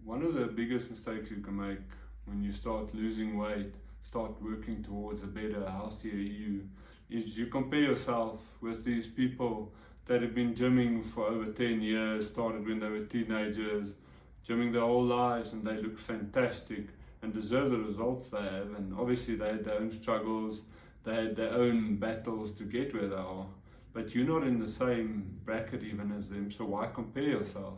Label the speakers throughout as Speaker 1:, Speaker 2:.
Speaker 1: One of the biggest mistakes you can make when you start losing weight, start working towards a better, healthier you, is you compare yourself with these people that have been gymming for over 10 years, started when they were teenagers, gymming their whole lives, and they look fantastic and deserve the results they have. And obviously they had their own struggles, they had their own battles to get where they are. But you're not in the same bracket even as them, so why compare yourself?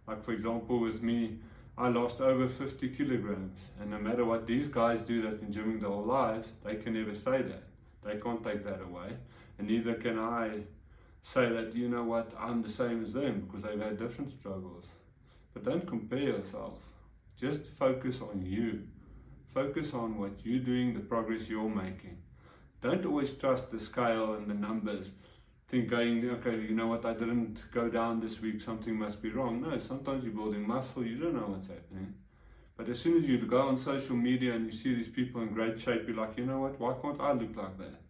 Speaker 1: Like for example with me, I lost over 50 kilograms, and no matter what these guys do that's been gymming their whole lives, they can never say that. They can't take that away, and neither can I say that, you know what, I'm the same as them, because they've had different struggles. But don't compare yourself. Just focus on you. Focus on what you're doing, the progress you're making. Don't always trust the scale and the numbers. Think going, okay, you know what, I didn't go down this week, something must be wrong. No, sometimes you're building muscle, you don't know what's happening. But as soon as you go on social media and you see these people in great shape, you're like, you know what, why can't I look like that?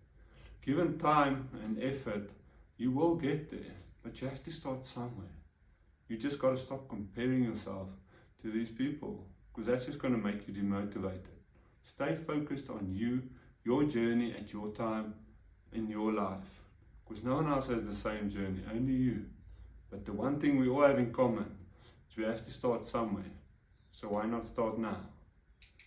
Speaker 1: Given time and effort, you will get there, but you have to start somewhere. You just got to stop comparing yourself to these people, because that's just going to make you demotivated. Stay focused on you, your journey at your time in your life. Because no one else has the same journey, only you. But the one thing we all have in common is we have to start somewhere. So why not start now?